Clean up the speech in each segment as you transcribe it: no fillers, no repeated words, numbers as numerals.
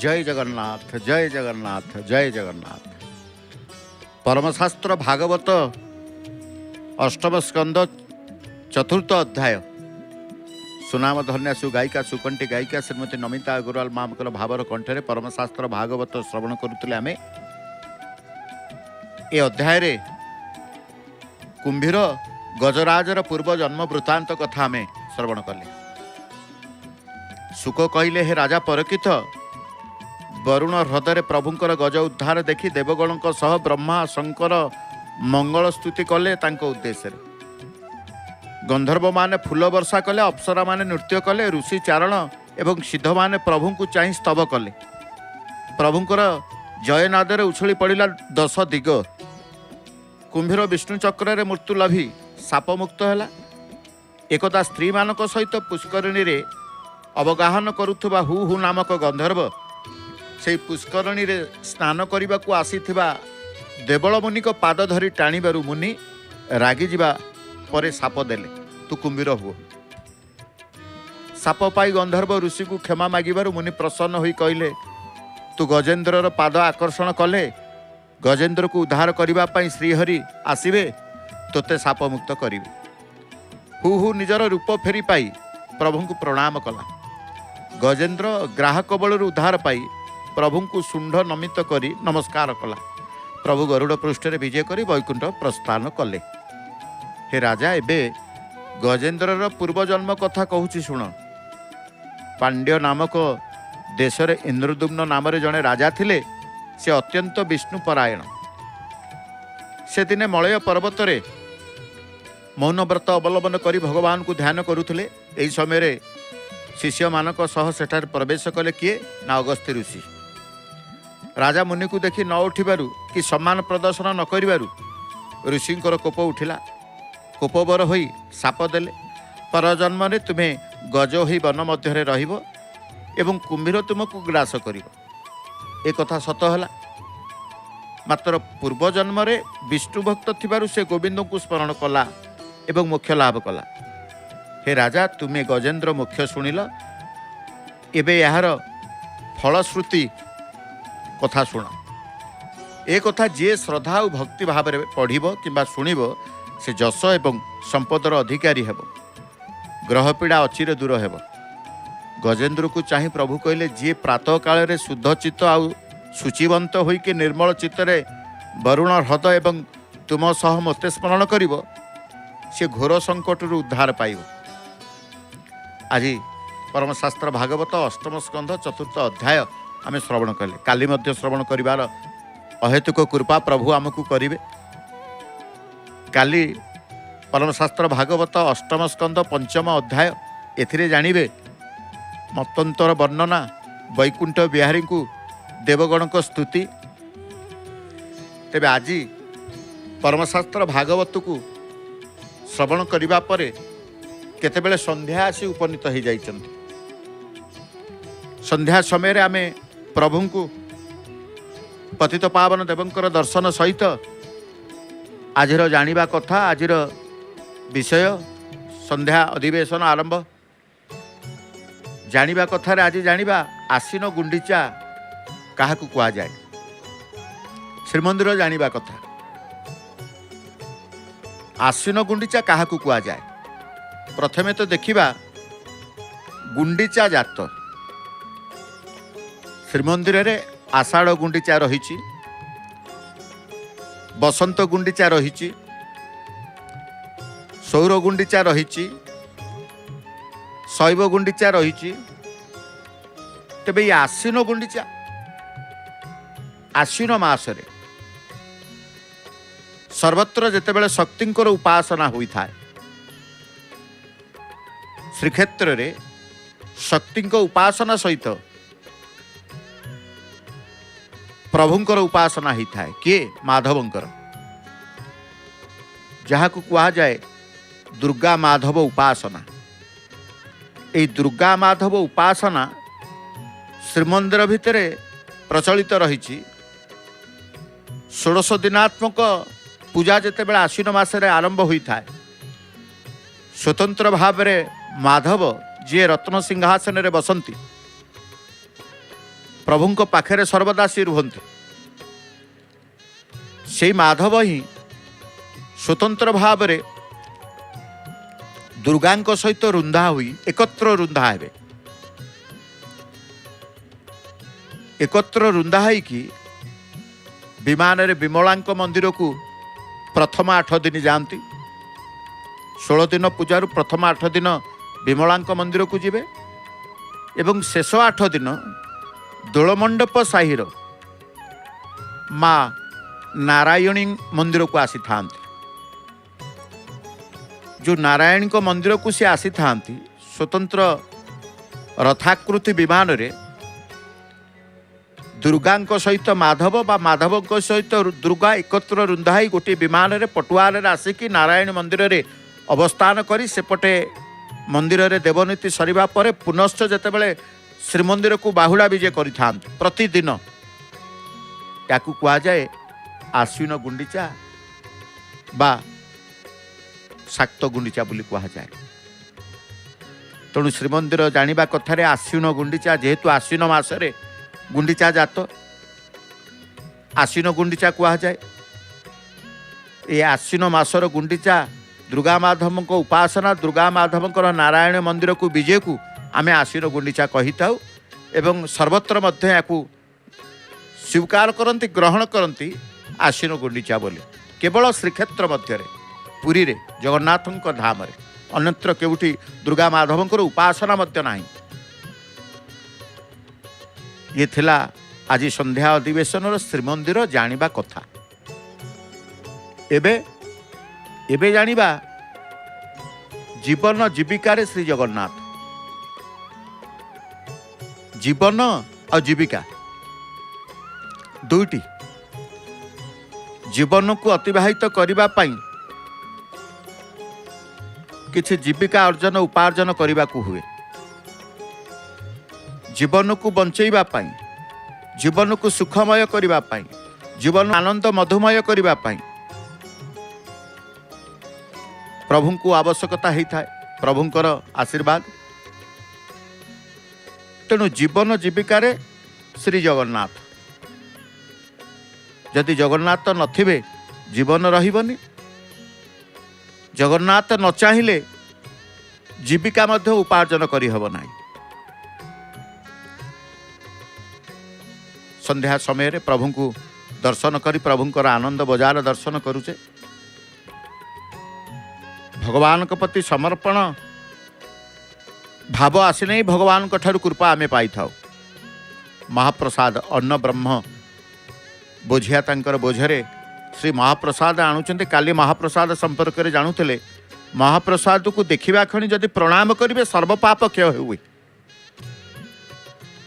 जय जगन्नाथ जय जगन्नाथ जय जगन्नाथ। परमशास्त्र भागवत अष्टम स्कंद चतुर्थ अध्याय सुनाम धन्या सुगायिका सुकंठी गायिका श्रीमती नमिता अग्रवाल मामकर भावर कंठरे परमशास्त्र भागवत श्रवण करुले आमे ए अध्याय रे कुंभीर गजराजर पूर्व जन्म वृत्तांत कथा आमे श्रवण कले। सुक कहले हे राजा परकित वरुण ह्रदरे प्रभुंकर गज उद्धार देखि देवगणक सह ब्रह्मा शंकर मंगल स्तुति कले तांको उद्देश्य गंधर्व माने फूल वर्षा कले अप्सरा माने नृत्य कले ऋषि चारण एवं सिद्ध माने प्रभु को चाहि स्तव कले। प्रभुंकर जयनादरे उछली पड़ा 10 दिग। कुंभीर विष्णु चक्र मृत्यु लभी साप मुक्त है। एकदा स्त्री मानक सहित पुष्करिणी रे अवगाहन करुवा हु हु नामक गंधर्व से पुष्करिणी रे स्नान करने को आसीथिबा देवल मुनि को पाद धरी टाणीबारु मुनि रागी जिबा परे साप देले तू कुंभीर हुओ। साप पाई गंधर्व ऋषि को क्षमा मागिबारु मुनि प्रसन्न होई कहले तू गजेन्द्रर पाद आकर्षण कले गजेन्द्र को उद्धार करने पाई श्रीहरि आसिबे तोते साप मुक्त करिवे। हु हु निजर रूप फेरी पाई प्रभु को प्रणाम कला। गजेन्द्र ग्राहक बल उद्धार पाई प्रभु को शुंड नमित करी नमस्कार कला। प्रभु गरुड़ पृष्ठरे विजय करी वैकुंठ प्रस्थान कले। हे राजा एबे गजेन्द्रर पूर्व जन्म कथा कहूची शुण। पांड्य नामक देशरे इंद्रदुम्न नाम जड़े राजा थिले। से अत्यंत विष्णुपरायण। से दिने मलय पर्वत रे मौन व्रत अवलंबन करी भगवान को ध्यान करुथिले। एही समय रे शिष्य मानक सह सेठार प्रवेश कले किए ना अगस्त्य ऋषि। राजा मुनि को देखि न उठिबारु कि सम्मान प्रदर्शन न करिबारु ऋषिंकर कोप उठिला। कोपबर होई साप देले पर जन्म रे तुम्हें गज होई वन मध्य रहिबो एवं कुंभीर तुमको ग्रास करिबो। ए कथा सत है। मात्र पूर्व जन्म रे विष्णु भक्त थिबारु से गोविंद को स्मरण कला एवं मोक्ष लाभ कला। हे राजा तुम्हें गजेन्द्र मोक्ष शुणिल। एबे यार फलश्रुति कथा शुण। ए कथा जे श्रद्धा और भक्ति भाव में पढ़िबो किंबा शुणिबो से जश एवं संपदर अधिकारी हेबो। ग्रह पीड़ा अचिरे दूर हेबो। गजेन्द्र को चाहि प्रभु कहले जी प्रातः काल रे शुद्ध चित्त आउ शुचिवंत होइके निर्मल चित्तरे वरुण ह्रद एवं तुम सह मते स्मरण करिवो से घोर संकट उद्धार पाइब। आज परमशास्त्र भागवत अष्टम स्कंध चतुर्थ अध्याय आमे श्रवण कले। काली मध्य श्रवण करिवार अहेतुक कृपा प्रभु आमको करिवे। काली परमशास्त्र भागवत अष्टम स्कंद पंचम अध्याय एथिरे जानिबे मतंतर वर्णना वैकुंठ बिहारी को देवगण को स्तुति। तेबे आज परमशास्त्र भागवत को श्रवण करिबा परे केतेबेले संध्या आसी उपनीत हो जाइछन्ति। संध्या समय रे आमे प्रभु को पतित पावन देवंकर दर्शन सहित आजिर जानिबा कथा आजिर विषय संध्या अधिवेशन आरंभ जानिबा कथार आज जानिबा आसीन गुंडीचा क्या कह जाए। श्रीमंदिर जानिबा कथा आसीन गुंडीचा क्या कह जाए। प्रथमे तो देखिबा गुंडीचा जात। श्रीमंदिर रे आषाढ़ गुंडीचा रहिछि, बसंत गुंडीचा रहिछि, सौर गुंडीचा रहिछि, शैव गुंडीचा रही। तेबे ये आश्विन गुंडीचा आश्विन मासरे सर्वत्र जेतेबेले शक्तिंकर उपासना होई थाए। श्रीक्षेत्र रे शक्तिंक उपासना सहित प्रभुंकर उपासना ही थाए। किए माधवंकर जहाकु कहा जाए दुर्गा माधव उपासना। ए दुर्गा माधव उपासना श्रीमंदिर भितर प्रचलित रही। 16 दिनात्मक पूजा जितेबाला आश्विन मासरे आरंभ होता है। स्वतंत्र भाव में माधव जी रत्न सिंहासन रे बसंती प्रभुଙ୍କ पाखरे सर्वदा सी रुहन्ति से माधव ही स्वतंत्र भाव रे दुर्गांक सहित रुंधा हुई एकत्र रुंधा हेबे एकत्र रुंधा है कि विमान रे विमलांक मंदिर को प्रथम 8 दिन जाती 16 दिन पूजार प्रथम 8 दिन विमलांक मंदिर को जिबे एवं शेष 8 दिन दोलमंडप साहिर माँ नारायणी मंदिर को आसी था जो नारायणी को मंदिर को सी आसी था स्वतंत्र रथाकृति विमान रे दुर्गांक सहित माधव बा माधव सहित दुर्गा एकत्र रुंधाई गोटे विमान रे पटुआर आसिकी नारायण मंदिर रे अवस्थान करी सेपटे मंदिर रे देवनीति सरिबा परे पुनश्च जेतेबेले श्रीमंदिर को बाहुड़ा विजे करिथां प्रतिदिन याकू कुआ जाए आश्विन गुंडीचा बा शाक्त गुंडीचा बोली कुआ जाए। तेणु श्रीमंदिर जानिबा कथारे आश्विन गुंडीचा जेहेतु आश्विन मासरे गुंडीचा जात आश्विन गुंडीचा कुआ जाए। ये आश्विन मासर गुंडीचा दुर्गा माधव को उपासना दुर्गा माधव नारायण मंदिर को विजय को आमे आश्विन गुंडीचा कही थाउ एवं सर्वत्र मध्य याकू स्वीकार करती ग्रहण करती आश्विन गुंडीचा बोली केवल श्रीक्षेत्र मध्य पुरी रे जगन्नाथ धाम रे अन्यत्र केउठी दुर्गा माधव उपासना मध्य नाही। ये थिला आज संध्या अधिवेशन श्रीमंदिर जानिबा कथा। एबे एबे जानिबा जीवन जीविकार श्री जगन्नाथ जीवन और जीविका दुईटी जीवन को अतिबाहित करबा पई किछि जीविका अर्जन उपार्जन करबा को हुए जीवन को बंचैबा पई जीवन को सुखमय करबा पई जीवन आनंद मधुमय करबा पई प्रभु को आवश्यकता होता है प्रभुंकर आशीर्वाद। तेणु जीवन जीविकार श्री जगन्नाथ जदि जगन्नाथ नथिबे जीवन रहिबनी जगन्नाथ न चाहिए जीविका मध्य उपार्जन करि हब नाही। संध्या समय रे प्रभु को दर्शन करी प्रभुंकर आनंद बजार दर्शन करुचे भगवान के प्रति समर्पण भाव आसी नहीं भगवान ठारू कृपा आमे पाई थाउ। महाप्रसाद अन्न ब्रह्म बोझिया तांकर बोझरे श्री महाप्रसाद आणुचंते काली महाप्रसाद संपर्क रे जानुतले महाप्रसाद को देखिबा खणी जदि प्रणाम करिवे सर्व पाप क्षय हुए।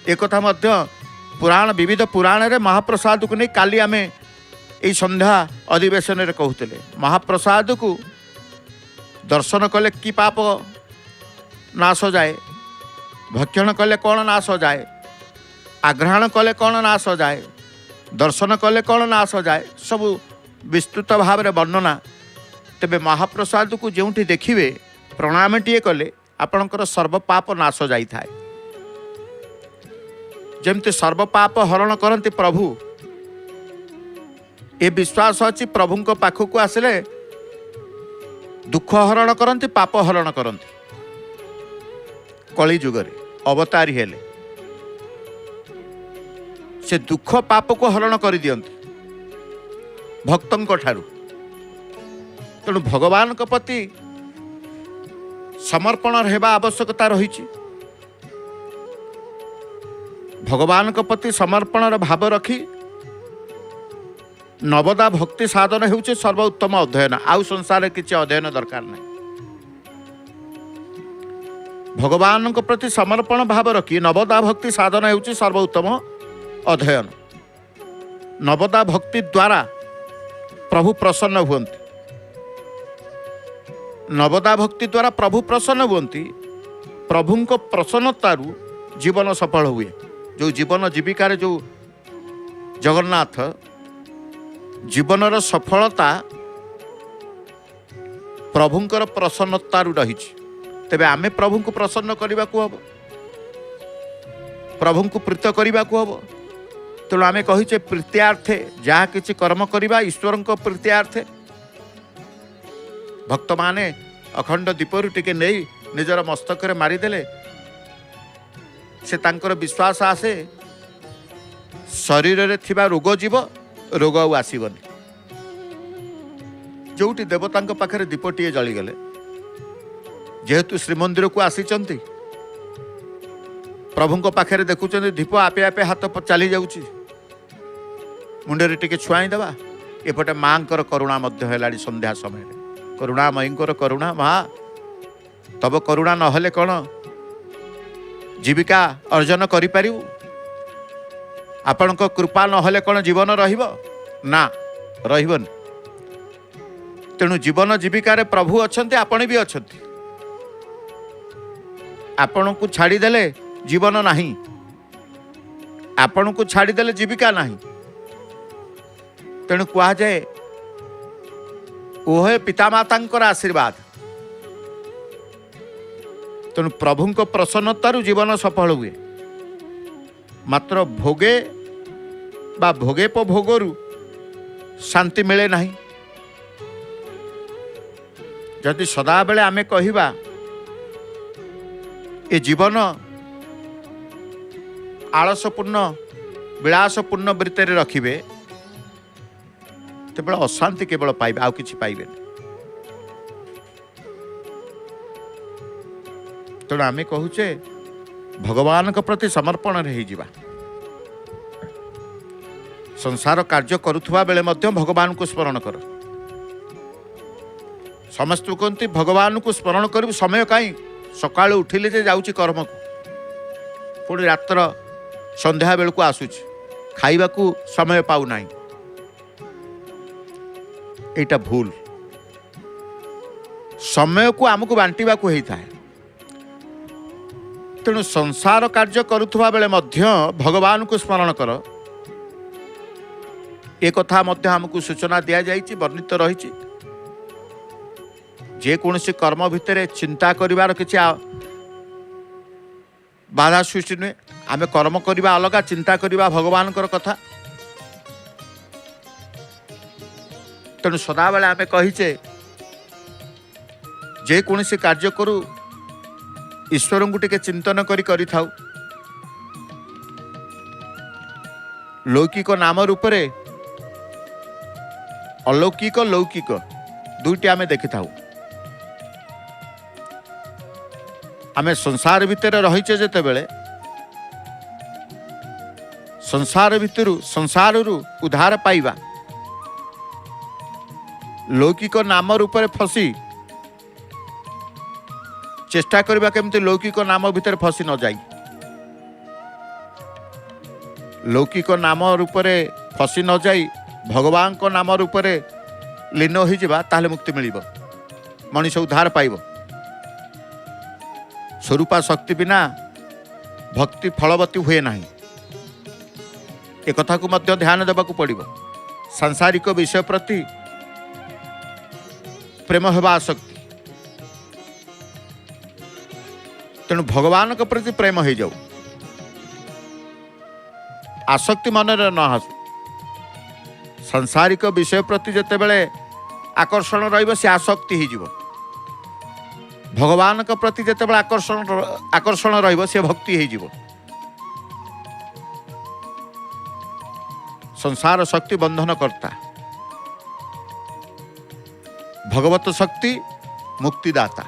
एक कथा मध्य पुराण विविध पुराण रे महाप्रसाद को नहीं काली आमे एई संध्या अधिवेशन रे कहूतले महाप्रसाद को दर्शन कले कि पाप नाश जाए भक्षण कले कौन नाश जाए आग्रहण कले कौन नाश जाए दर्शन कले कौन नाश जाए सब विस्तृत भाव में वर्णना। तेबे महाप्रसाद को जोठी देखिए प्रणाम टीए कले आपणकर सर्व पाप नाश जाई थाए। जमती सर्व पाप हरण करती प्रभु ए विश्वास अच्छी प्रभु को पाखक आसिले दुख हरण करती पाप हरण करती कली जुगरे अवतारी हेले से दुख पाप को हरण कर दियंती भक्तों ठारू। तेणु भगवान के प्रति समर्पण हेबा आवश्यकता रही। भगवान के प्रति समर्पण भाव रखी नवदा भक्ति साधन होउचे सर्वोत्तम अध्ययन आउ संसार किसी अध्ययन दरकार नहीं। भगवान के प्रति समर्पण भाव रखी नवदा भक्ति साधन होउचे सर्वोत्तम अध्ययन। नवदा भक्ति द्वारा प्रभु प्रसन्न हुअन्ति नवदा भक्ति द्वारा प्रभु प्रसन्न हुअन्ति प्रभु को प्रसन्नतारू जीवन सफल हुए। जो जीवन जीविकार जो जगन्नाथ जीवनर सफलता प्रभुंकर प्रसन्नतारू रही। तेबे आमे प्रभु को प्रसन्न करने को हम प्रभु को प्रीत करने को हम तेणु आम कहीचे प्रीत्यार्थे जहाँ किसी कर्म करवा ईश्वर प्रीत्यार्थे भक्त माने अखंड दीपरू टिके नहीं निजर मस्तक मारिदेले से तांकर विश्वास आसे शरीर रे थिबा रोग जीव रोग आसबनी जोटी देवता पाखे दीपटीए जलीगले जेहेतु श्रीमंदिर को आसीचंती प्रभु पाखे देखुं दीप आपे आपे हाथ चली जाऊँच मुंडे टिके छुआईदेवा एपटे माँ करुणा है संध्या समय करुणामयी करुणा माँ तब करुणा नहले कौन जीविका अर्जन करिपारिबु आपणक कृपा नहले कौन जीवन रहिबो ना रहिबन तेणु जीवन जीविकार प्रभु अछंती आपण भी अछंती आपण को छाड़ीदेले जीवन नाही आपण को छाड़ीदेले जीविका नाही तेणु कहा जाए ओहे पितामातांकर आशीर्वाद तेणु प्रभुंक प्रसन्नतारु जीवन सफल हुए मात्र भोगे बा भोगोरु शांति मिले नहीं जदि सदा बेले आमे कहिबा ए जीवन आलसपूर्ण विलासपूर्ण वृत्ति रखिबे तेबल अशांति केवल पाइबे आउ किछि पाइबे तेणु आमे कहूचे भगवान के प्रति समर्पण रही जीवा संसार कार्य करुथुवा बेले मध्य भगवान को स्मरण कर समस्त कहते भगवान को स्मरण करू समय कहीं सकाळु उठिले जे जाउची कर्म को पुणी रात्र संध्या बेल को आसुची खाइबा को समय पाउ नाही एटा भूल समय को आमको बांटिबा को हेता है तेणु संसार कार्य करुथुवा बेले मध्य भगवान को स्मरण कर एक कथा मध्य हमको सूचना दिया जाइए वर्णित रही जेकोसी कर्म भितर चिंता करिवार किछि बाधा सृष्टि नुहे आमे कर्म करवा अलगा चिंता करवा भगवान कथा तेणु सदाबेले आमे कहीचे जेकोसी कार्य करू ईश्वर को टिके चिंतन करी थाउ लौकिक नाम रूपरे अलौकिक लौकिक दुईटी आमे देखि थाउ आमे संसार भितर रहीचे जेते बेले संसार भितरु संसाररु उद्धार पाइबा लौकिक नाम रूपरे फसी चेष्टा करबा केमती लौकिक नाम भितर फसी न जाई लौकिक नाम रूपरे फसी न जाई भगवान को नाम रूपरे लीन हो जावा ताहले मुक्ति मिलिबो मनुष्य उद्धार पाइबो स्वरूपा शक्ति बिना भक्ति फलवती हुए नहीं एक कथा को मध्य ध्यान देबा को पड़िबो सांसारिक विषय प्रति प्रेम हेबा आसक्ति तेणु भगवान के प्रति प्रेम हो जाऊ आसक्ति मन न आसु सांसारिक विषय प्रति जिते बड़े आकर्षण रही से आसक्ति हो भगवान के प्रति जिते बड़े आकर्षण रही से भक्ति हो संसार शक्ति बंधन करता भगवत शक्ति मुक्तिदाता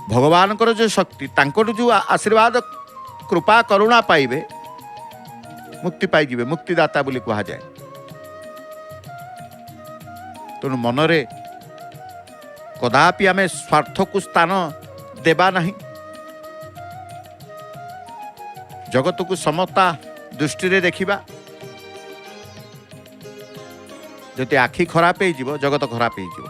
भगवान को जो शक्ति तांकर जो आशीर्वाद कृपा करुणा पाइबे मुक्ति पाइबे मुक्तिदाता बोली कहा जाए तेणु मनरे कदापि आमे स्वार्थ को स्थान देबा नहीं जगत को समता दृष्टि रे देखिबा जति आखि खराब हो जगत खराब हो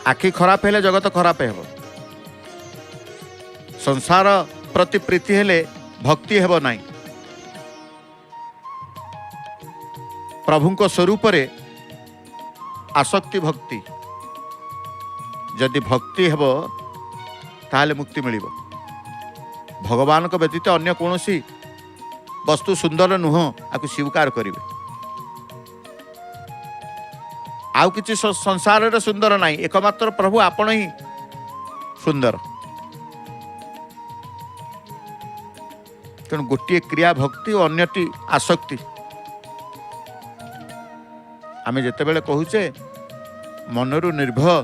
आखि खराब हेले जगत खराब हेब संसार प्रति प्रीति हेले भक्ति हेब नाही प्रभुंक स्वरूप रे आसक्ति भक्ति जदि भक्ति हेब ताहले मुक्ति मिलिब भगवान को व्यतीत अन्य कौन सी वस्तु सुंदर नुह आपको स्वीकार करेंगे। आउ किसी संसार रे सुंदर नहीं, एकमात्र प्रभु आपण ही सुंदर। तेणु गोटे क्रिया भक्ति और अन्यटी आसक्ति। आमे जेतेबेले कहूचे मनरु निर्भय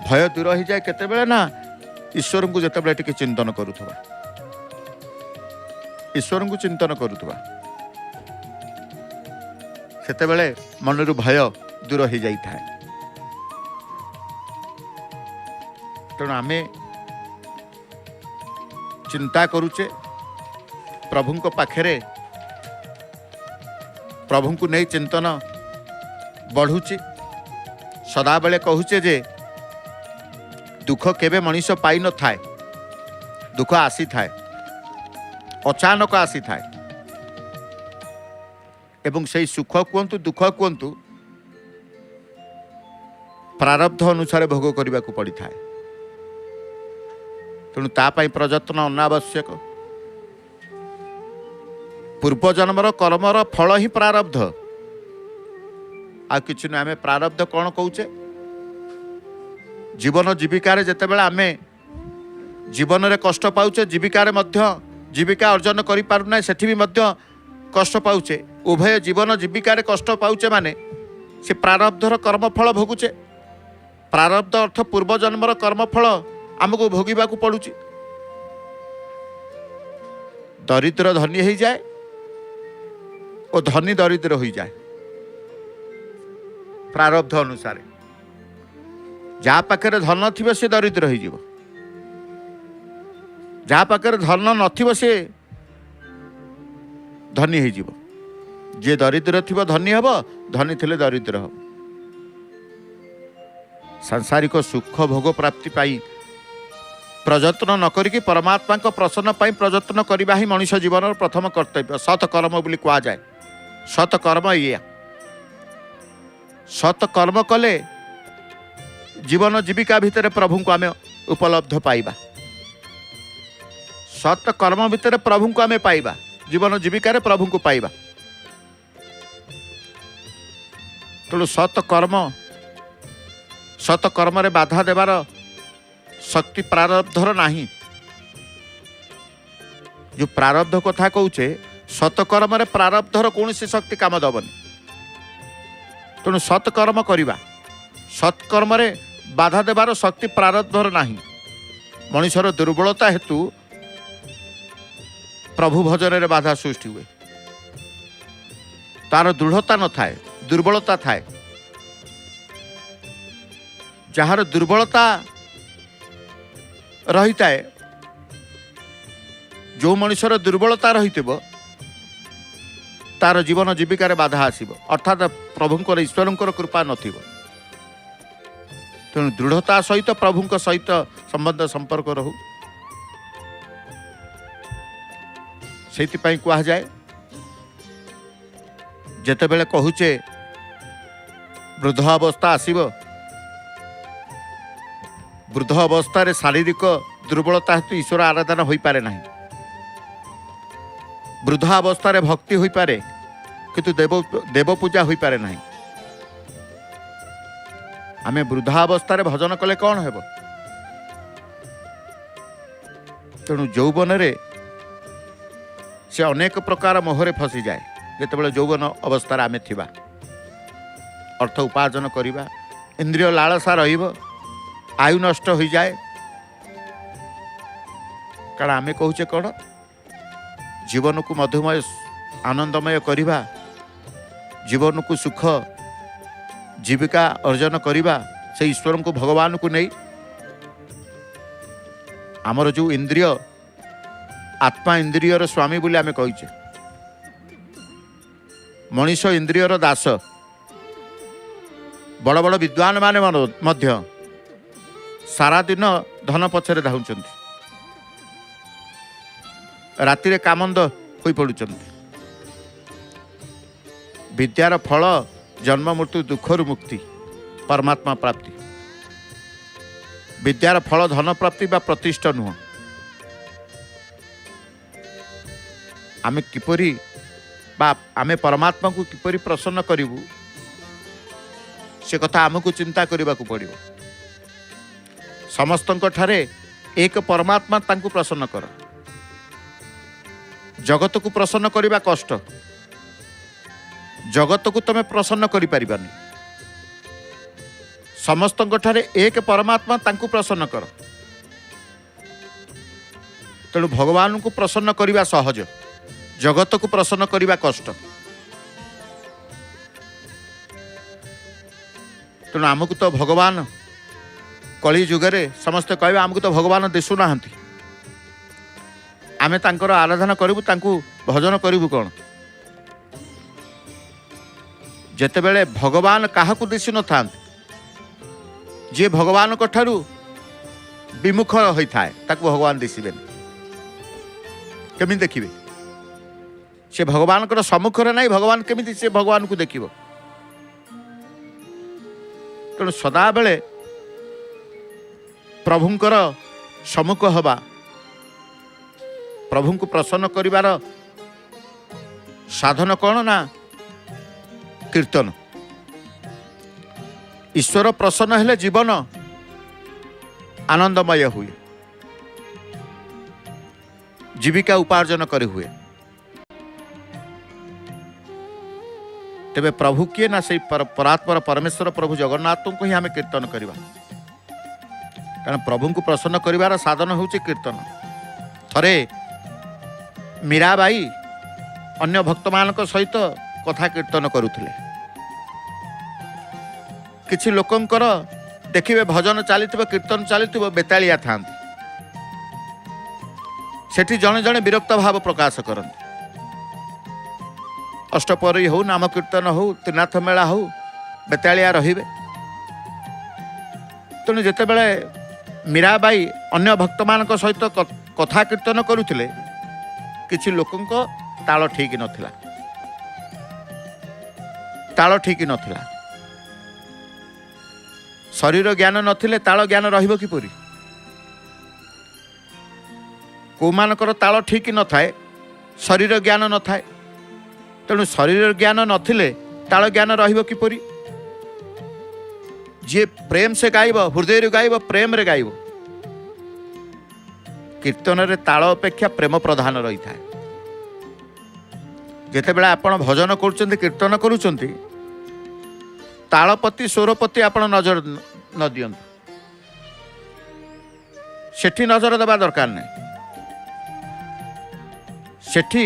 भय दूर हो जाए केतेबेले ना ईश्वर को जेतेबेले टिके चिंतन करूथबा, ईश्वर को चिंतन करूथबा सेतेबेले मनरु भय दूर हो जाई थाए। तेणु आमे चिंता करूचे प्रभु को पाखरे, प्रभु को नहीं चिंतन बढ़ुची। सदाबेले कहूचे जे दुख केबे मनीष पाई न थाए, दुख आसी थाए, अचानक आसी थाए एवं से सुख कहतु दुख कहतु प्रारब्ध अनुसार भोग करने को पड़ी थाए। तेणु तापाई प्रयत्न अनावश्यक। पूर्व जन्मर कर्मर फल ही प्रारब्ध, आ किछि न। आमे प्रारब्ध कौन कहूचे? जीवन जीविकार जेतेबेले आमे जीवन रे कष्ट पाउचे, जीविकार मध्य जीविका अर्जन करि पारुना, सेठी भी मध्य कष्ट पाउचे। उभय जीवन जीविकार कष्ट पाउचे माने से प्रारब्धर कर्मफल भोगुचे। प्रारब्ध अर्थ पूर्व जन्मर कर्मफल आमको भोगिबा को पड़ुची। दरिद्र धनी हो जाए और धनी दरिद्र हो जाए प्रारब्ध अनुसार। जहाँ पाखे धन थी से दरिद्र हो, जहाँ पाखे धन नथिबो से धनी हो। जे दरिद्र थी धनी हम, धनी थिले दरिद्र हम। सांसारिक सुख भोग प्राप्ति पाई प्रयत्न न करिकी परमात्मा को प्रसन्न पाई प्रयत्न करवा ही मनुष्य जीवन प्रथम कर्तव्य। सत्कर्म बोली कह जाए। सत्कर्म ये सत्कर्म कले जीवन जीविका भितर प्रभु को आमे उपलब्ध पाइबा। सत्कर्म भितर प्रभु को आमे पाइबा, जीवन जीविका प्रभु को पाइबा। तेणु सत्कर्म रे बाधा देवार शक्ति प्रारब्धर नहीं। जो प्रारब्ध कथा कहूचे सत्कर्म रे प्रारब्धर कौन सी शक्ति काम दबनी। तेणु सत्कर्म करवा, सत्कर्म रे बाधा देवार शक्ति प्रारब्धर नहीं। मनुष्यर दुर्बलता हेतु प्रभु भजन रे बाधा सृष्टि हुए। तार दृढ़ता न थाए, दुर्बलता थाए। जार दुर्बलता रही थाए, जो मनुष्यर दुर्बलता रही तार जीवन जीविकार बाधा आसब, अर्थात प्रभुंकर ईश्वरंकर कृपा नथिबो। तेणु दृढ़ता सहित प्रभुंक सहित संबंध संपर्क रहू। सेतिपाई कहा जाए जेतेबेले कहूचे वृद्ध अवस्था आसीबो, वृद्ध अवस्था शारीरिक दुर्बलता हेतु ईश्वर आराधना हो पारे नहीं। वृद्ध अवस्था भक्ति हो पारे किंतु देव पूजा हो पारे नहीं। आमे वृद्धावस्था भजन कले कौन हेब? तेणु यौवन रे से अनेक प्रकार मोहरे फसी जाए। जेतेबेले यौवन अवस्था आमे थिबा, अर्थ उपार्जन करिबा, इंद्रिय लालसा रहिबो, आयु नष्ट हो जाए। कारण आमे कहूचे कौन? जीवन को मधुमय आनंदमय करिबा, जीवन को सुख जीविका अर्जन करिबा से ईश्वर को भगवान को नहीं। आमर जो इंद्रिय आत्मा इंद्रियर स्वामी बोली आमे कहिचे। मनीष इंद्रियर दास। बड़ बड़ विद्वान माने मध्य सारा दिन धन पछरे धाउचंती, राति रे कामंद होई पडुचंती। विद्यार फल जन्म मृत्यु दुखर मुक्ति, परमात्मा प्राप्ति। विद्यार फल धन प्राप्ति बा प्रतिष्ठा नुह। आमे किपरि बा आमे परमात्मा को किपरि प्रसन्न करिवु से कथा आमको चिंता करने को पड़ो। समस्त ठारे एक परमात्मा तांको प्रसन्न कर। जगत को प्रसन्न करने कष्ट, जगत को तमें प्रसन्न करि परिबानी। समस्त ठारे एक परमात्मा तांको प्रसन्न कर। तेणु भगवान को प्रसन्न करने सहज, जगत को प्रसन्न करने कष्ट। तेणु आमको तो भगवान कली जुगरे समस्ते कहबे आमको तो भगवान दिशु ना, आमे तांकर आराधना करूँ, तांको भजन करूँ कौन? जेतेबेले भगवान काहाकू दिशु न था, जे भगवान को ठारू विमुख होता है ताकू भगवान दिशे केमी देखिए? से भगवान को सम्मुखरे नहीं, भगवान केमी से भगवान को देखिबो? तेणु सदा बेले प्रभुंकर सम्मुख हवा, प्रभु को प्रसन्न करिवार साधन कौन ना कीर्तन। ईश्वर प्रसन्न हेले जीवन आनंदमय हुए, जीविका उपार्जन करी हुए। तेबे प्रभु किए ना से परात्पर परमेश्वर प्रभु जगन्नाथ को ही आम कीर्तन करवा, कारण प्रभु को प्रसन्न करिवार साधन होउछि कीर्तन। थरे मीराबाई अन्य भक्त मान सहित कथा कीर्तन करुथिले। किछि लोकंकर देखिबे भजन चलीथिबो, कीर्तन चलीथिबो, बेतालिया थांती, सेठी जणे जणे विरक्त भाव प्रकाश करନ୍ତି। अष्टपहरी हो, नाम कीर्तन हो, त्रिनाथ मेला हो, बेतालिया रहिबे। तेणु जेतेबेले मीराबाई अन्य भक्त मान सहित कथा कीर्तन करुथिले, किछि लोकंक ताल ठीक नथिला, ताल ठीक नथिला। शरीर ज्ञान नथिले ताल ज्ञान रहिबो किपरि? को मानकर ताल ठीक न थाए, शरीर ज्ञान न थाए। तेणु शरीर ज्ञान नथिले ताल ज्ञान रहिबो किपरि? जे प्रेम से गाइब, हृदय गाइब, प्रेम रे गाइब। कीर्तन रे ताल अपेक्षा प्रेम प्रधान रही था। जेतेबेला आपण भजन करुचंती, कीर्तन करुचंती, तालपति स्वरपति आपण नजर न दियंतु, सेठी नजर देवा दरकार नहीं। सेठी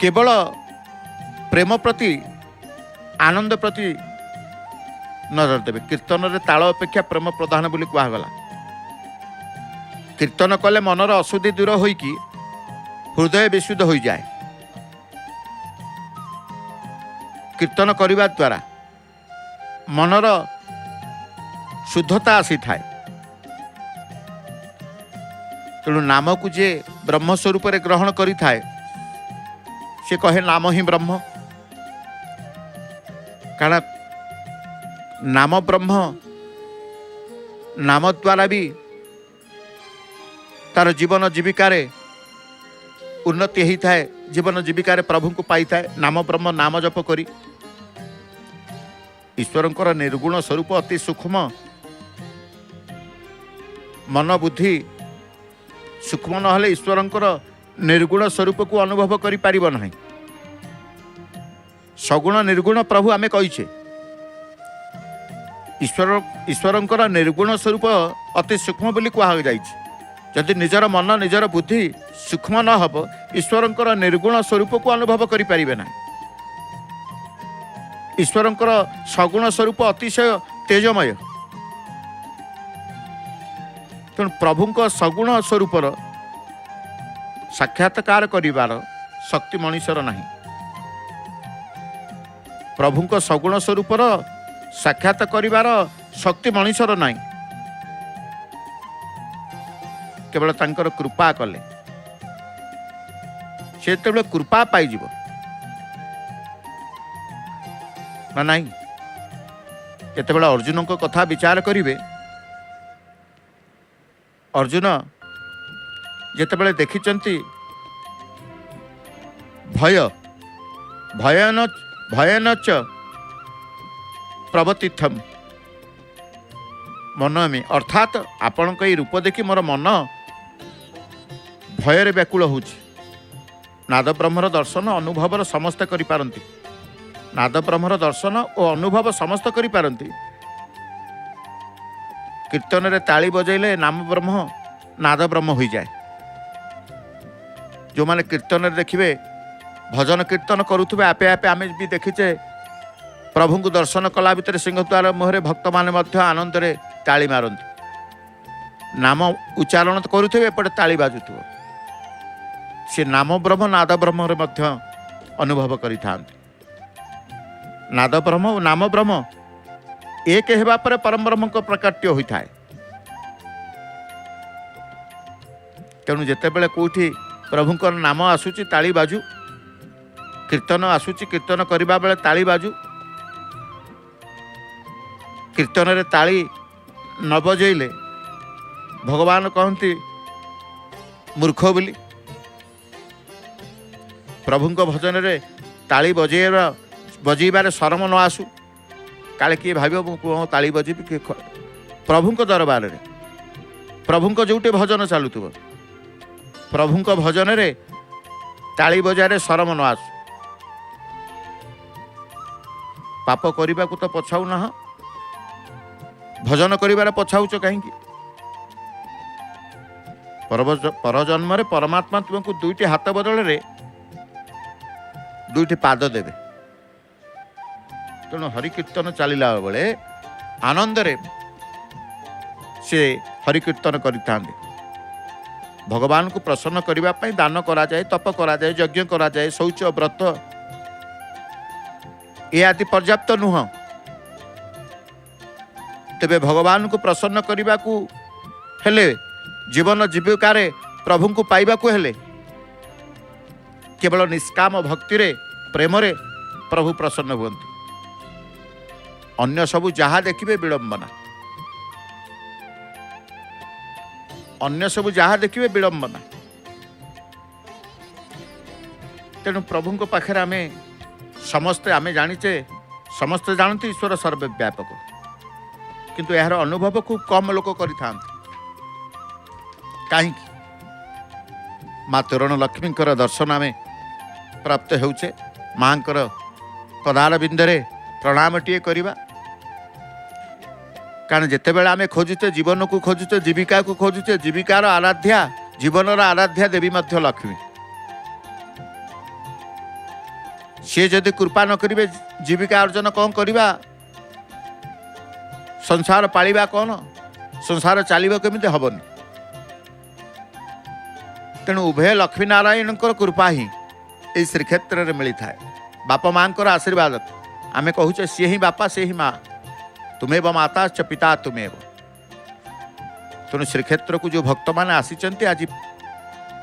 केवल प्रेम प्रति, आनंद प्रति नजर देवे। कीर्तन रे ताल अपेक्षा प्रेम प्रधान बोली कहगला। कीर्तन कले मनर अशुद्धि दूर होइकी हृदय विशुद्ध हो जाए। कीर्तन करने द्वारा मनर शुद्धता आसी थाए। तेणु नाम को जे ब्रह्म स्वरूप ग्रहण करि थाए, से कहे नाम ही ब्रह्म। कारण नाम ब्रह्म, नाम द्वारा भी तार जीवन जीविकार उन्नति होता है, जीवन जीविकार प्रभु को पाई थाए। नाम ब्रह्म नाम जप करी ईश्वरंकर निर्गुण स्वरूप अति सूक्ष्म, मन बुद्धि सूक्ष्म नहले ईश्वरंकर निर्गुण स्वरूप को अनुभव करि परिबो नहीं। सगुण निर्गुण प्रभु आमे कहिछे। ईश्वरंकर निर्गुण स्वरूप अति सूक्ष्म बोली कहा जाइछे। जदि निजर मन निजर बुद्धि सूक्ष्म न हब, ईश्वरंकर निर्गुण स्वरूप को अनुभव करि परिबे नहीं। ईश्वरंकर सगुण स्वरूप अतिशय तेजमय। तेणु प्रभुंक सगुण स्वरूपर साक्षात्कार करिवार शक्ति मनुष्यर नहीं। प्रभुंक सगुण स्वरूपर साक्षात करिवार शक्ति मनुष्यर नहीं। केवल तांकर कृपा कले से तेबले कृपा पाइजिब ना नहीं। केतेबेला अर्जुन को कथा विचार करिवे, अर्जुन जेतेबेले देखिचंती भय भयन च प्रवतिथम मन में अर्थात आपण को रूप देखी मोर मन भयर व्याकुल हो। नाद ब्रह्मर दर्शन अनुभवर समस्त करिपारंती। नाद ब्रह्मर दर्शन और अनुभव समस्त करिपारंती। कीर्तन रे ताली बजैले नाम ब्रह्म नाद ब्रह्म हो जाए। जो माने कीर्तन देखिए भजन कीर्तन करुवे आपे आपे आमे भी देखीचे प्रभु को दर्शन कला भितर सिंहद्वार मुहरे भक्त माने आनंद रे ताली मारती। नाम उच्चारण करुवे एपटे ताली बाजुथुव। से नाम ब्रह्म नाद ब्रह्म रे मध्य अनुभव करिथांती। नाद ब्रह्म और नाम ब्रह्म एक हेबा पर परम ब्रह्म को प्रकट्य होता है। तेणु जितेबले कोठी प्रभुंकर नाम आसुची ताली बाजू, कीर्तन आसुची कीर्तन करबा बेले ताली बाजू। कीर्तन रे ताली न बजैले भगवान कहती मूर्ख बोली। प्रभुंक भजन रे ताली बजेबार शरम न आसू काले किए भाव ताली बजेबी कि प्रभुंक दरबार रे प्रभुंक जोटे भजन चलुव प्रभुंक भजन रे ताली बजारे शरम न आसू। पाप करने को तो पछाऊ ना, भजन करिबार पछाऊच कहीं। परजन्म रे परमात्मा तुमको दुईटी हाथ बदल रे दुईटी पाद देवे। तेणु हरिकीर्तन चलला बेले आनंद रे से हरिकीर्तन करिथांते। भगवान को प्रसन्न करिबा पई दान करा जाए, तप करा जाए, यज्ञ करा जाए, शौच व्रत ये आदि पर्याप्त नुह। तेबे भगवान को प्रसन्न करिबा को हेले जीवन जीविकार प्रभु को पाइबा को हेले केवल निष्काम भक्ति रे प्रेम रे प्रभु प्रसन्न हुअन्ति। अन्य सबु जहा देखिबे विडंबना, अन्य सबु जहा देखिबे विडंबना। तेणु प्रभु को पाखे आमे समस्ते आमे जानिचे, समस्ते जानते ईश्वर सर्वव्यापक, किंतु यार अनुभव खूब कम लोक करिथांत। कहीं माँ तोरण लक्ष्मी दर्शन आमे प्राप्त होउचे। माँ पदार बिंदरे प्रणाम टीए करिबा। कारण जिते बेले आमे खोजुचे जीवन को खोजुचे, जीविका को खोजुचे, जीविकार आराध्या जीवनर आराध्या देवी मध्य लक्ष्मी। सी जदि कृपा न करिवे जीविका अर्जन कौन करिबा, संसार पालिबा कौन, संसार चलिबा केमिते हबनी। तेणु उभय लक्ष्मी नारायण कृपा ही यही श्रीक्षेत्र में मिली थाए। बापा माँ आशीर्वाद आमे कहूचे सी ही बापा से ही माँ, तुम्हें माता च पिता तुम्हें। तेणु श्रीक्षेत्र को जो भक्त मैंने आसीचंती आज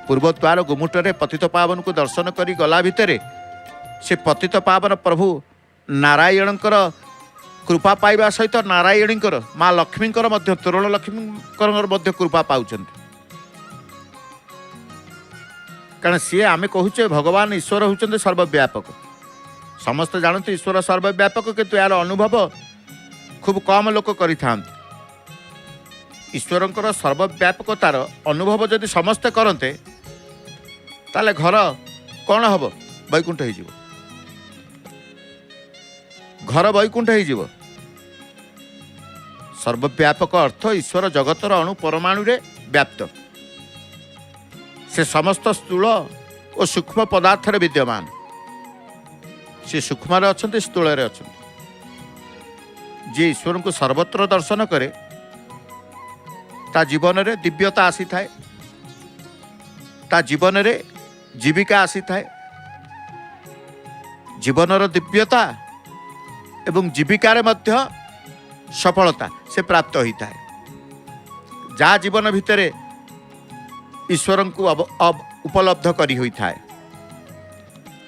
पूर्वद्वार गुमुटरे पतित पावन को दर्शन करी गला भितरे से पतित पावन प्रभु नारायण कृपा पाइबा सहित नारायणी माँ लक्ष्मी तोरण लक्ष्मी कृपा पाउचंती। कारण सी आमे कहूचे भगवान ईश्वर होचंते सर्वव्यापक। समस्त जानते ईश्वर सर्वव्यापक, किंतु यार अनुभव खूब कम लोक करिथांत। ईश्वरंकर सर्वव्यापकतार अनुभव जदि समस्ते करते ताले घर कौन हम, वैकुंठ हो। घर वैकुंठ हो। सर्वव्यापक अर्थ ईश्वर जगतर अणु परमाणु रे व्याप्त। से समस्त स्थूल और सूक्ष्म पदार्थ रे विद्यमान। से सूक्ष्म रे अछंती, स्थूल रे अछंती। जे ईश्वर को सर्वत्र दर्शन करे ता जीवन रे दिव्यता आसी थाए, ता जीवन रे जीविका आसी थाए। जीवनर दिव्यता एवं जीविकार मध्य सफलता से प्राप्त होता है। जा जीवन भितरे ईश्वर को उपलब्ध करी होता है।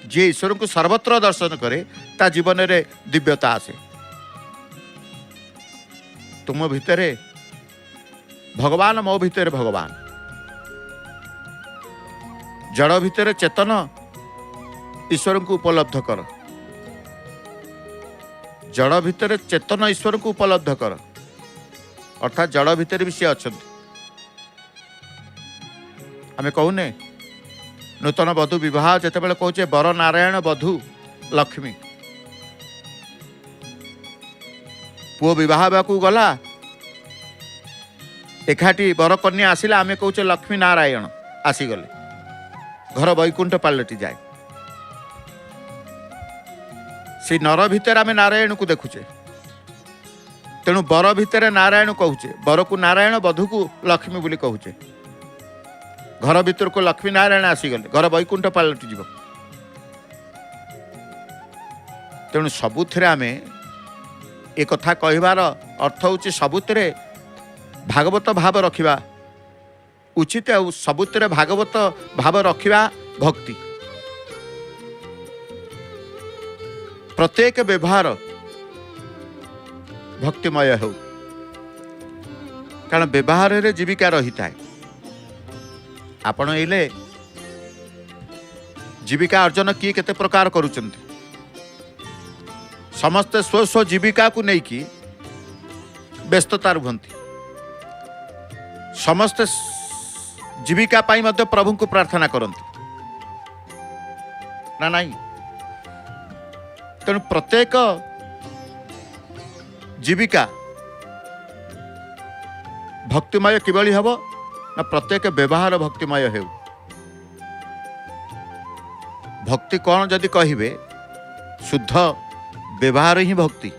जे ईश्वर को सर्वत्र दर्शन करे ता जीवन रे दिव्यता आसे। तुम भितरे भगवान, मो भितरे भगवान, जड़ भितरे चेतन, ईश्वर को उपलब्ध कर, जड़ भितर चेतन ईश्वर को उपलब्ध कर, अर्थात जड़ भितर भी सी अच्छा। आम कहूने नूतन वधु विवाह जिते बड़े कहे बर नारायण वधु लक्ष्मी, पुओ विवाह को गला एकाठी बर कन्या आसिला आम कहे लक्ष्मी नारायण आसीगले, घर वैकुंठ पालटि जाए। से नर भितर आम नारायण को देखुचे, तेणु बर भितर नारायण कहूचे, बर को नारायण वधु को लक्ष्मी बोली कहूचे। घर भीतर को लक्ष्मी नारायण आसीगले, घर वैकुंठ पालटि जीव। तेणु सबुथिरे आम ए कथा कहबार अर्थ होची सबुथिरे भागवत भाव रखिबा उचित, और सबुथिरे भागवत भाव रखिबा भक्ति। प्रत्येक व्यवहार भक्तिमय हो, कारण व्यवहार रे जीविका रही थाए। आपण एले जीविका अर्जन किए केते प्रकार करूचंती, समस्ते स्व स्व जीविका को लेकिन व्यस्तता रुहंती। समस्ते जीविका पाई मध्य प्रभु को प्रार्थना करती ना नहीं। तेणु प्रत्येक जीविका भक्तिमय किभली हब ना प्रत्येक व्यवहार भक्तिमय हो। भक्ति कौन जदि कहिबे, शुद्ध व्यवहार ही भक्ति,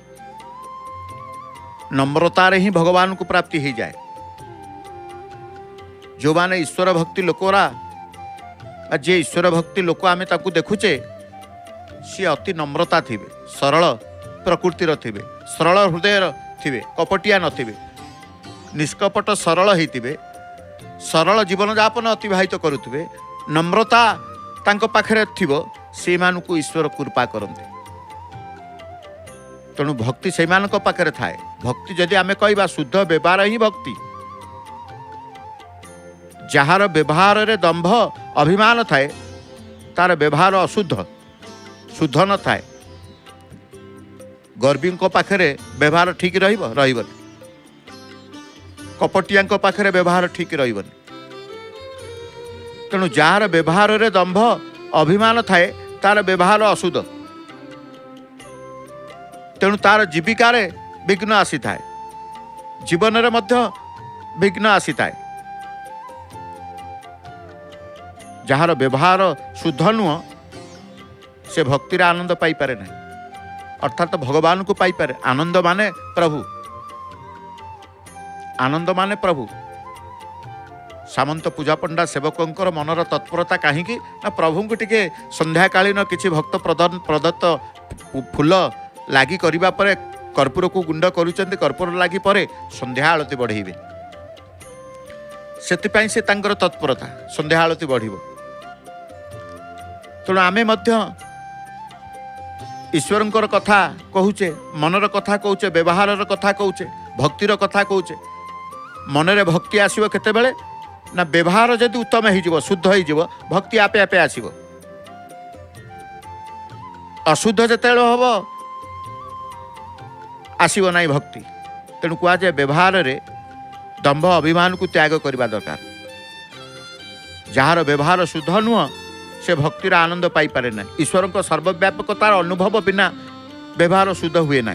नम्रतार ही भगवान को प्राप्ति हो जाए। जो माने ईश्वर भक्ति लोकरा जे ईश्वर भक्ति लोक आम ताकू देखुचे, सी अति नम्रता थिबे, सरल प्रकृतिर थिबे, सरल हृदय थिबे, कपटिया नथिबे, निष्कपट सरल होइतिबे, सरल जीवन यापन अतिबाहित करुथिबे, नम्रता तांको पाखरे थिबो, से मानकु ईश्वर कृपा करंते। तेणु भक्ति से मानक पाखरे थाए। भक्ति जदि आमे कहबा शुद्ध व्यवहार ही भक्ति। जार व्यवहार रे दंभ अभिमान थाए, तार व्यवहार अशुद्ध शुद्ध न थाए। गर्वी पाखरे व्यवहार ठीक रहिबन, कपटिया पाखरे व्यवहार ठीक रहिबन। तेणु जार व्यवहार रे दंभ अभिमान थाए, तार व्यवहार अशुद्ध, तेणु तार जीविका रे विघ्न आसी थाए, जीवन रे मध्य विघ्न आसी थाए। जार व्यवहार शुद्ध नुह, से भक्तिर आनंद पाई पारे नहीं, अर्थात भगवान को पाई पारे। आनंद माने प्रभु, आनंद माने प्रभु। सामंत पूजा पंडा सेवकंकर मनर तत्परता कहीं ना प्रभु को टिके संध्या कालीन किछि भक्त प्रदत्त फूल लागी करिबा परे कर्पूर को गुंड करूचंती, कर्पूर लागी परे संध्या आळती बढ़ेबे, सेतिपाई से तांकर तत्परता संध्या आळती बढ़िबो। तेणु आमे मध्य ईश्वरंकर कथा कहूचे, मनर कथा कहूचे, व्यवहार कथा कहूचे, भक्तिर कथा कहूचे। मनरे भक्ति आसीबो केतेबेले ना व्यवहार जदि उत्तम हो, शुद्ध हो, भक्ति आपे आपे आसीबो। अशुद्ध जेतेबेले हबो आसीबो नाही भक्ति। तेणु कह जाए व्यवहार रे दंभ अभिमान को त्याग करबा दरकार। जार व्यवहार शुद्ध नुह, से भक्तिर आनंद पाई पारे ना। ईश्वर को सर्वव्यापकतार अनुभव बिना व्यवहार शुद्ध हुए ना।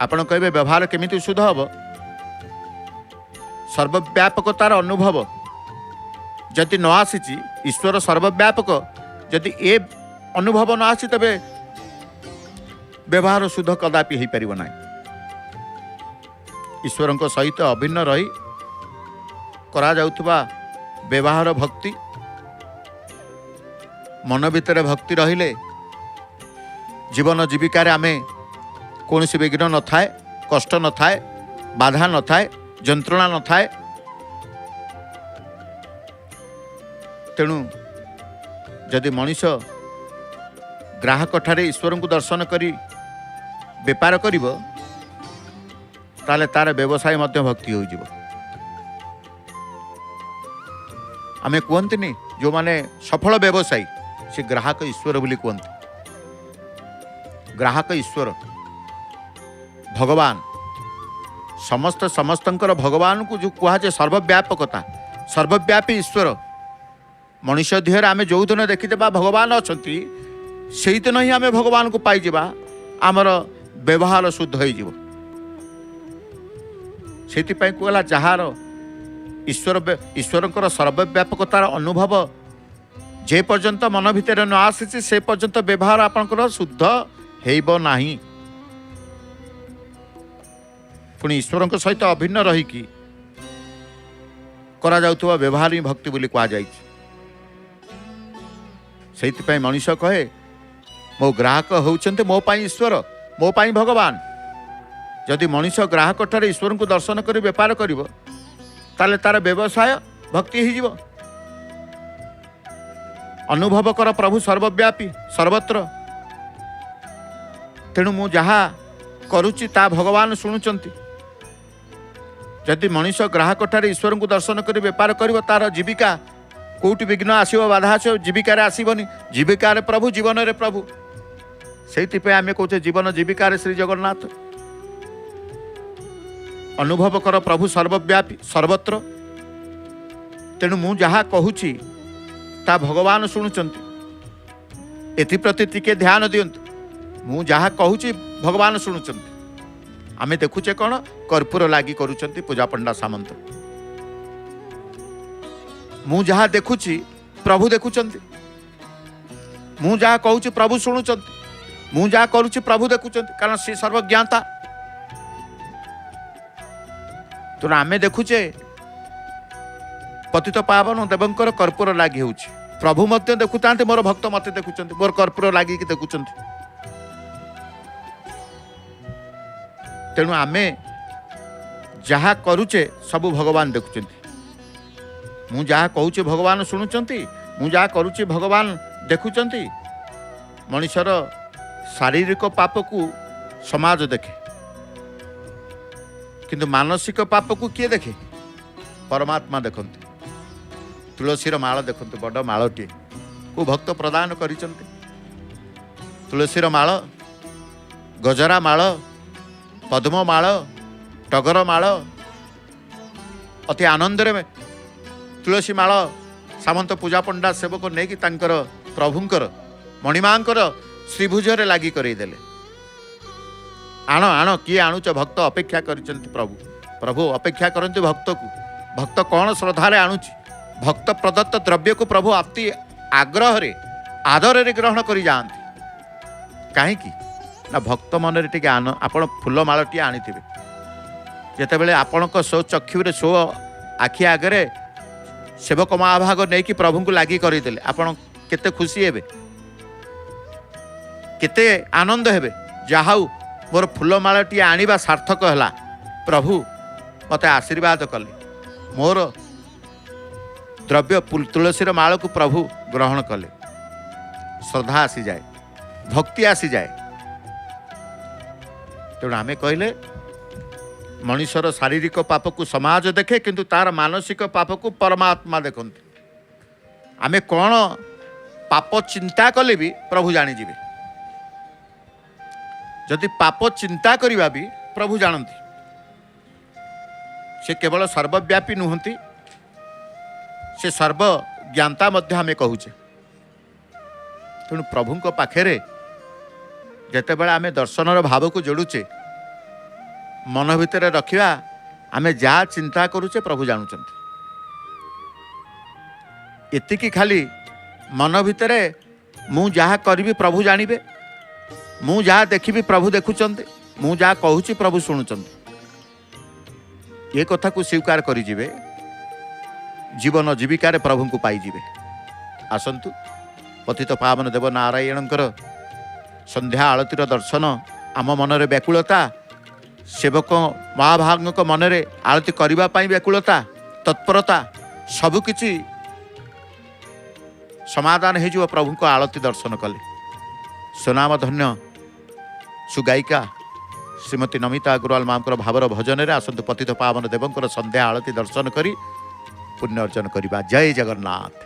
आपण कहबे व्यवहार केमिति शुद्ध हबो? सर्वव्यापकतार अनुभव जदि न आसी, ईश्वर सर्वव्यापक जदि ए अनुभव न आसी, तबे व्यवहार शुद्ध कदापि हो पार ना। ईश्वर सहित अभिन्न रही करा जाउथबा व्यवहार भक्ति, मन भितर भक्ति रहिले जीवन जीविका आमे कौन सी विघ्न न थाए, कष्ट न थाए, बाधा न थाए, जंत्रणा न थाए। तेणु जदि मनीष ग्राहक ठारे ईश्वर को दर्शन करी बेपार करिबो, ताले तार व्यवसाय मध्य भक्ति हो जिवो। आमे कहंतिनी जो माने सफल व्यवसायी से ग्राहक ईश्वर बोली कहते। ग्राहक ईश्वर भगवान समस्त समस्तंकर भगवान को जो कहुए सर्वव्यापकता सर्वव्यापी ईश्वर मनुष्य देहर आम जो दिन देखीदेवा भगवान अच्छा से दिन ही आम भगवान को पाइबा आमर व्यवहार शुद्ध हो कहला जार ईश्वर सर्वव्यापकतार अनुभव जे पर्यंत मन भितर न आसी से पर्यंत व्यवहार आपंकर शुद्ध हेब नाही। पुणी ईश्वर सहित अभिन्न रहीकि करा जाउथुवा व्यवहार ही भक्ति बोली कहा जाय। से मनुष्य कहे मो ग्राहक होउछन्ते मो पाई ईश्वर मो पाई भगवान। जदि मनुष्य ग्राहक ठारे ईश्वर को दर्शन कर बेपार करिवो ताले तार व्यवसाय भक्ति हो। अनुभव कर प्रभु सर्वव्यापी सर्वत्र तेणु मु जहा करुच्ची ता भगवान शुणुचंती। जदि मनुष्य ग्राहक ठारे ईश्वर को दर्शन कर बेपार करिवो तार जीविका कोउटी विघ्न आसीबो बाधा आसीबो जीविका रे आसीबनी। जीविका रे प्रभु जीवन रे प्रभु सेति पे आमे कहते जीवन जीविका रे श्री जगन्नाथ। अनुभव कर प्रभु सर्वव्यापी सर्वत्र तेणु मु जहा कहूची ता भगवान शुणुचंती। एथिप्रति टिके ध्यान दियंतु। मु जहा कहूची भगवान शुणुचंती। आमे देखुचे कौन कर्पूर लागी करूचंती पूजा पंडा सामंत। मु जहा देखुची प्रभु देखुचंती। मु जहा कहूची प्रभु शुणुचंती। मु जहा करूची प्रभु देखुचंती कारण से सर्वज्ञाता। तो आमे देखुचे पतित पावन देवंकर कर्पूर लागी होउची। प्रभु मध्य देखुतांते मोर भक्त मते देखुचंती मोर कर्पूर लागी कि देखुचंती। तेणु आमे जहा करूचे सबु भगवान देखुचंती। मु जहा कहूचे भगवान शुणुचंती। मु जहा करूचे भगवान देखुचंती। मनुष्यर शारीरिक पाप को समाज देखे किंतु मानसिक पाप को किए देखे परमात्मा देखते। तुलसीर माल देखते बड़ मालटी को भक्त प्रदान करिसंते। तुलसीर माल गजरा माल पद्म माल टगर माल अति आनंद रे तुलसी माल सामंत पूजा पंडा सेवक नहीं प्रभुंकर मणिमांकर श्रीभुजरे लागी करईदेले। आण आण किए आणुच भक्त अपेक्षा करिसंते प्रभु। प्रभु अपेक्षा करते भक्त को। भक्त कौन श्रद्धारे आणुची भक्त प्रदत्त द्रव्य को प्रभु अति आग्रह रे आदर रे ग्रहण करी जाआंती। काहे की ना भक्त मन रे टिके आपण फूल मालटी आनीथिबे जेते बेले आपणक सो चक्षु रे सो आखि आगरे सेवक महाभाग नहीं कि प्रभु को लागी करदेले आपण केते खुशी हेबे केते आनंद हेबे। जाहाउ मोर फूल मालटी आनिबा सार्थक हला। प्रभु मते आशीर्वाद कले मोर द्रव्य तुलसीर माल को प्रभु ग्रहण कले। श्रद्धा आसी जाए भक्ति आसी जाए। तेणु आमे कहले मनुष्यर शारीरिक पाप को समाज देखे किंतु तार मानसिक पाप को परमात्मा देखते। आमे कौन पाप चिंता कले भी प्रभु जानीजे। जदि पाप चिंता करवा भी प्रभु जानती। से केवल सर्वव्यापी नुहंती से सर्वज्ञाता मध्य आमे कहूचे। तेणु प्रभुंक पाखेरे जेते बेला आमे दर्शनर भाव को जोड़ुचे मन भितर रखिया आमे जा चिंता करूचे प्रभु जानुचंती। एतिकी खाली मन भितर मु जहा करी प्रभु जानिबे मु जहा देखी प्रभु देखुचंती मु जहा कहूची प्रभु शुणुचंती। ये कथा को स्वीकार करी जिवे जीवन जीविकार प्रभु को पाई जिवे। आसंतु पतित पावन देव नारायणकर संध्या आळतीर दर्शन आम मनरे व्याकुलता सेवक महाभाग मनरे आळती करिबा पाई व्याकुलता तत्परता सबकिछि समाधान हो प्रभु को आळती दर्शन कले। सुनाम धन्य सुगायिका श्रीमती नमिता अग्रवाल मांकर भावर भजन रे आसंतु पतित पावन देवंकर संध्या आळती दर्शन करी पुण्य अर्जन करिबा। जय जगन्नाथ।